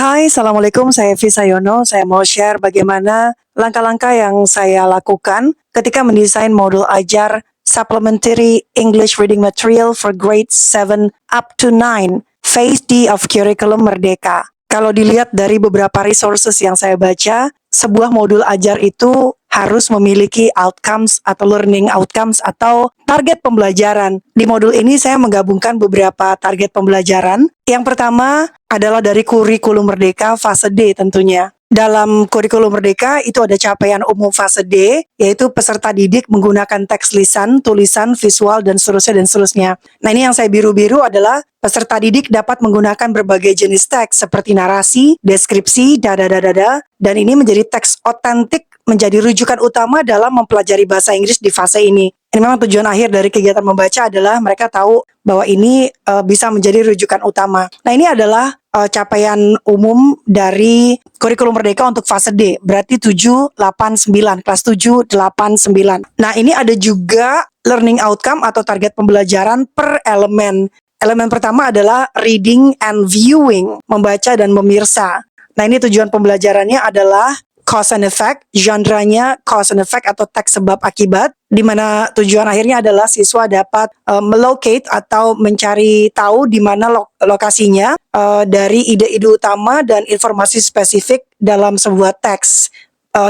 Hai, Assalamualaikum. Saya Visa Yono. Saya mau share bagaimana langkah-langkah yang saya lakukan ketika mendesain modul ajar Supplementary English Reading Material for Grade 7 up to 9, Phase D of Curriculum Merdeka. Kalau dilihat dari beberapa resources yang saya baca, sebuah modul ajar itu harus memiliki outcomes atau learning outcomes atau target pembelajaran. Di modul ini saya menggabungkan beberapa target pembelajaran. Yang pertama adalah dari kurikulum merdeka fase D tentunya. Dalam kurikulum merdeka itu ada capaian umum fase D, yaitu peserta didik menggunakan teks lisan, tulisan, visual, dan seterusnya. Nah, ini yang saya biru-biru adalah peserta didik dapat menggunakan berbagai jenis teks seperti narasi, deskripsi, dan ini menjadi teks otentik menjadi rujukan utama dalam mempelajari bahasa Inggris di fase ini. Ini memang tujuan akhir dari kegiatan membaca adalah mereka tahu bahwa ini bisa menjadi rujukan utama. Nah, ini adalah capaian umum dari kurikulum merdeka untuk fase D, berarti 7, 8, 9, kelas 7, 8, 9. Nah, ini ada juga learning outcome atau target pembelajaran per elemen. Elemen pertama adalah reading and viewing, membaca dan memirsa. Nah, ini tujuan pembelajarannya adalah cause and effect, genre-nya cause and effect atau teks sebab akibat, di mana tujuan akhirnya adalah siswa dapat melocate atau mencari tahu di mana lokasinya dari ide-ide utama dan informasi spesifik dalam sebuah teks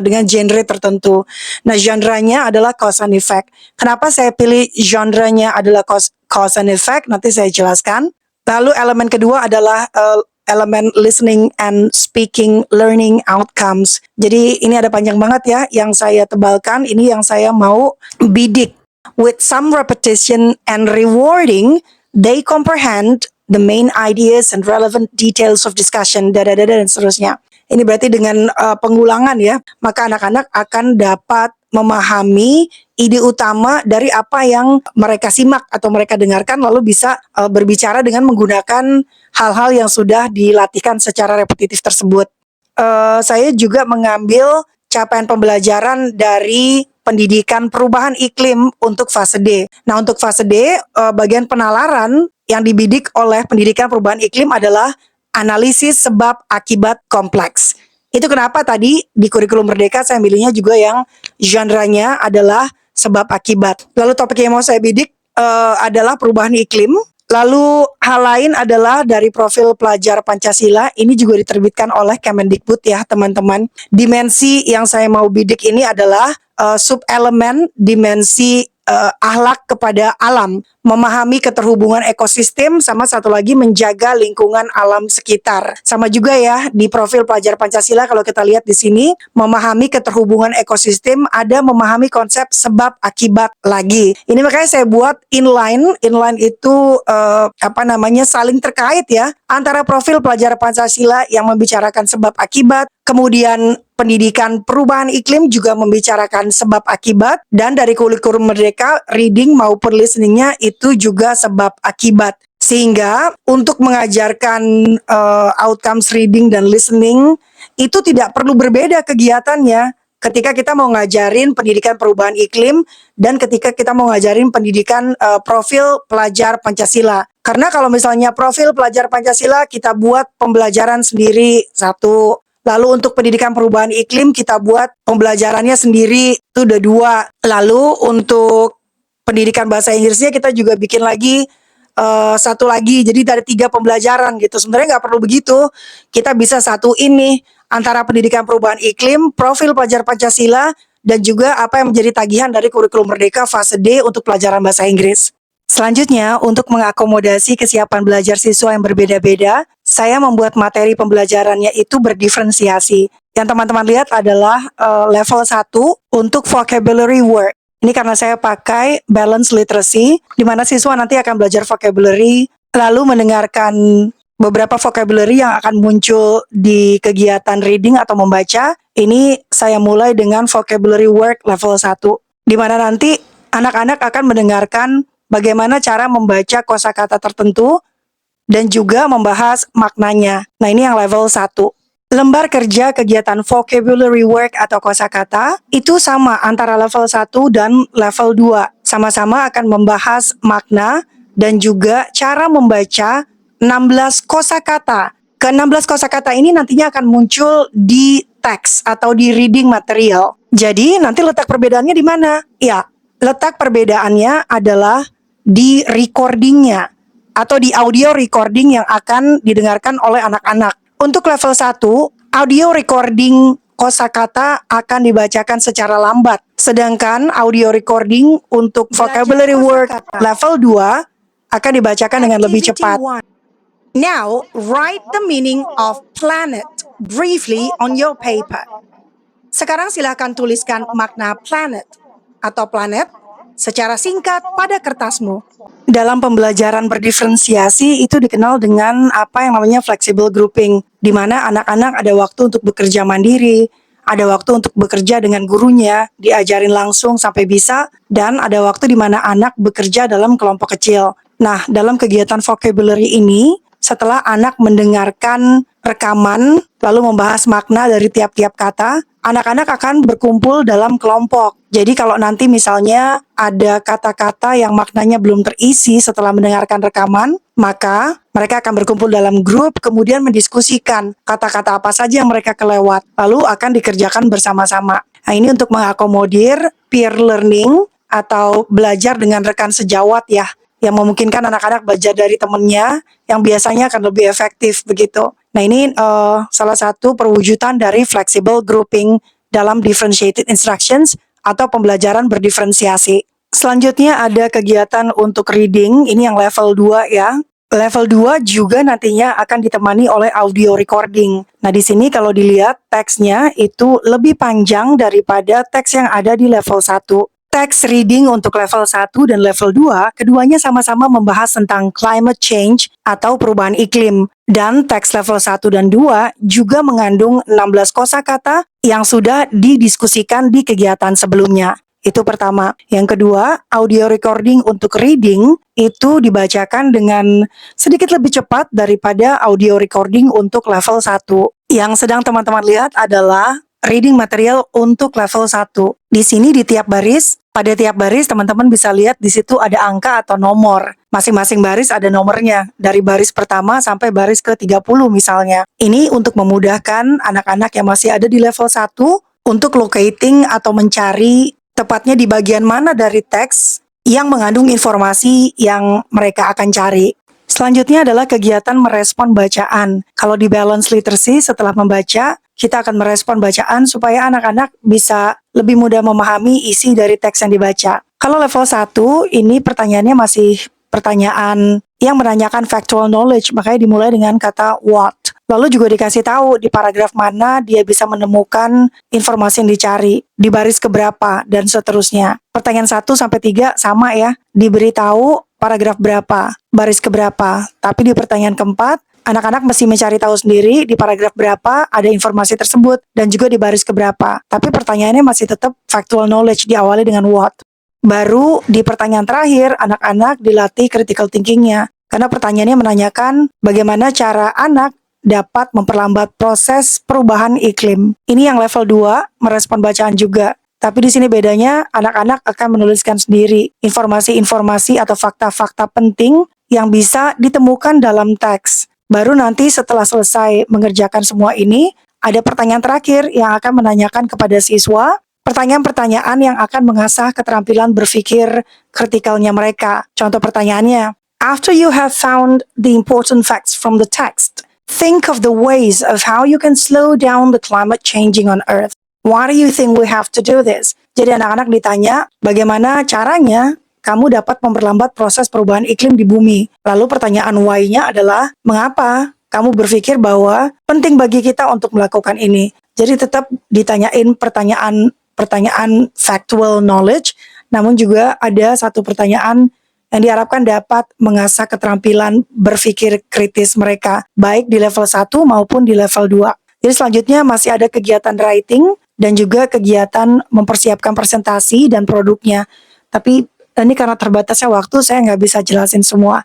dengan genre tertentu. Nah, genre-nya adalah cause and effect. Kenapa saya pilih genre-nya adalah cause and effect? Nanti saya jelaskan. Lalu elemen kedua adalah elemen listening and speaking learning outcomes. Jadi ini ada panjang banget ya yang saya tebalkan, ini yang saya mau bidik. With some repetition and rewarding, they comprehend the main ideas and relevant details of discussion, dan seterusnya. Ini berarti dengan pengulangan ya, maka anak-anak akan dapat memahami ide utama dari apa yang mereka simak atau mereka dengarkan, lalu bisa berbicara dengan menggunakan hal-hal yang sudah dilatihkan secara repetitif tersebut. Saya juga mengambil capaian pembelajaran dari pendidikan perubahan iklim untuk fase D. Nah, untuk fase D, bagian penalaran yang dibidik oleh pendidikan perubahan iklim adalah analisis sebab akibat kompleks. Itu kenapa tadi di kurikulum merdeka saya milihnya juga yang genre-nya adalah sebab akibat. Lalu topik yang mau saya bidik adalah perubahan iklim. Lalu hal lain adalah dari profil pelajar Pancasila, ini juga diterbitkan oleh Kemendikbud ya teman-teman. Dimensi yang saya mau bidik ini adalah sub-elemen dimensi akhlak kepada alam, memahami keterhubungan ekosistem, sama satu lagi menjaga lingkungan alam sekitar. Sama juga ya di profil pelajar Pancasila kalau kita lihat di sini, memahami keterhubungan ekosistem, ada memahami konsep sebab akibat lagi. Ini makanya saya buat inline itu saling terkait ya antara profil pelajar Pancasila yang membicarakan sebab akibat, kemudian pendidikan perubahan iklim juga membicarakan sebab akibat, dan dari kurikulum merdeka reading maupun listeningnya itu juga sebab akibat. Sehingga untuk mengajarkan outcomes reading dan listening itu tidak perlu berbeda kegiatannya ketika kita mau ngajarin pendidikan perubahan iklim dan ketika kita mau ngajarin pendidikan profil pelajar Pancasila. Karena kalau misalnya profil pelajar Pancasila kita buat pembelajaran sendiri satu, lalu untuk pendidikan perubahan iklim kita buat pembelajarannya sendiri, itu udah dua. Lalu untuk pendidikan bahasa Inggrisnya kita juga bikin lagi satu lagi. Jadi dari 3 pembelajaran gitu. Sebenarnya nggak perlu begitu. Kita bisa satu ini antara pendidikan perubahan iklim, profil pelajar Pancasila, dan juga apa yang menjadi tagihan dari kurikulum merdeka fase D untuk pelajaran bahasa Inggris. Selanjutnya, untuk mengakomodasi kesiapan belajar siswa yang berbeda-beda, saya membuat materi pembelajarannya itu berdiferensiasi. Yang teman-teman lihat adalah level 1 untuk vocabulary word. Ini karena saya pakai balance literacy, di mana siswa nanti akan belajar vocabulary, lalu mendengarkan beberapa vocabulary yang akan muncul di kegiatan reading atau membaca. Ini saya mulai dengan vocabulary word level 1, di mana nanti anak-anak akan mendengarkan bagaimana cara membaca kosakata tertentu dan juga membahas maknanya. Nah, ini yang level 1. Lembar kerja kegiatan vocabulary work atau kosakata itu sama antara level 1 dan level 2. Sama-sama akan membahas makna dan juga cara membaca 16 kosakata Ke-16 kosakata ini nantinya akan muncul di teks atau di reading material. Jadi nanti letak perbedaannya di mana? Ya, letak perbedaannya adalah di recordingnya atau di audio recording yang akan didengarkan oleh anak-anak. Untuk level 1, audio recording kosakata akan dibacakan secara lambat. Sedangkan audio recording untuk vocabulary word level 2 akan dibacakan dengan lebih cepat. Now, write the meaning of planet briefly on your paper. Sekarang silakan tuliskan makna planet atau planet secara singkat pada kertasmu. Dalam pembelajaran berdiferensiasi itu dikenal dengan apa yang namanya flexible grouping, di mana anak-anak ada waktu untuk bekerja mandiri, ada waktu untuk bekerja dengan gurunya, diajarin langsung sampai bisa, dan ada waktu di mana anak bekerja dalam kelompok kecil. Nah, dalam kegiatan vocabulary ini, setelah anak mendengarkan rekaman, lalu membahas makna dari tiap-tiap kata, anak-anak akan berkumpul dalam kelompok. Jadi kalau nanti misalnya ada kata-kata yang maknanya belum terisi setelah mendengarkan rekaman, maka mereka akan berkumpul dalam grup, kemudian mendiskusikan kata-kata apa saja yang mereka kelewat, lalu akan dikerjakan bersama-sama. Nah, ini untuk mengakomodir peer learning atau belajar dengan rekan sejawat ya, yang memungkinkan anak-anak belajar dari temannya yang biasanya akan lebih efektif begitu. Nah, ini salah satu perwujudan dari flexible grouping dalam differentiated instructions atau pembelajaran berdiferensiasi. Selanjutnya ada kegiatan untuk reading, ini yang level 2 ya. Level 2 juga nantinya akan ditemani oleh audio recording. Nah, di sini kalau dilihat teksnya itu lebih panjang daripada teks yang ada di level 1. Teks reading untuk level 1 dan level 2, keduanya sama-sama membahas tentang climate change atau perubahan iklim. Dan teks level 1 dan 2 juga mengandung 16 kosakata yang sudah didiskusikan di kegiatan sebelumnya. Itu pertama. Yang kedua, audio recording untuk reading itu dibacakan dengan sedikit lebih cepat daripada audio recording untuk level 1. Yang sedang teman-teman lihat adalah reading material untuk level 1. Di sini di tiap baris, pada tiap baris teman-teman bisa lihat di situ ada angka atau nomor. Masing-masing baris ada nomornya, dari baris pertama sampai baris ke-30 misalnya. Ini untuk memudahkan anak-anak yang masih ada di level 1 untuk locating atau mencari tepatnya di bagian mana dari teks yang mengandung informasi yang mereka akan cari. Selanjutnya adalah kegiatan merespon bacaan. Kalau di balance literacy setelah membaca, kita akan merespon bacaan supaya anak-anak bisa lebih mudah memahami isi dari teks yang dibaca. Kalau level 1, ini pertanyaannya masih pertanyaan yang menanyakan factual knowledge, makanya dimulai dengan kata what. Lalu juga dikasih tahu di paragraf mana dia bisa menemukan informasi yang dicari, di baris keberapa, dan seterusnya. Pertanyaan 1 sampai 3 sama ya, diberitahu paragraf berapa, baris keberapa. Tapi di pertanyaan keempat, anak-anak mesti mencari tahu sendiri di paragraf berapa ada informasi tersebut, dan juga di baris keberapa. Tapi pertanyaannya masih tetap factual knowledge, diawali dengan what. Baru di pertanyaan terakhir, anak-anak dilatih critical thinking-nya. Karena pertanyaannya menanyakan bagaimana cara anak dapat memperlambat proses perubahan iklim. Ini yang level 2, merespon bacaan juga. Tapi di sini bedanya, anak-anak akan menuliskan sendiri informasi-informasi atau fakta-fakta penting yang bisa ditemukan dalam teks. Baru nanti setelah selesai mengerjakan semua ini, ada pertanyaan terakhir yang akan menanyakan kepada siswa, pertanyaan-pertanyaan yang akan mengasah keterampilan berpikir kritikalnya mereka. Contoh pertanyaannya, after you have found the important facts from the text, think of the ways of how you can slow down the climate changing on Earth. Why do you think we have to do this? Jadi anak-anak ditanya bagaimana caranya kamu dapat memperlambat proses perubahan iklim di bumi. Lalu pertanyaan why-nya adalah mengapa kamu berpikir bahwa penting bagi kita untuk melakukan ini. Jadi tetap ditanyain pertanyaan factual knowledge, namun juga ada satu pertanyaan yang diharapkan dapat mengasah keterampilan berpikir kritis mereka, baik di level 1 maupun di level 2. Jadi selanjutnya masih ada kegiatan writing dan juga kegiatan mempersiapkan presentasi dan produknya. Tapi ini karena terbatasnya waktu, saya nggak bisa jelasin semua.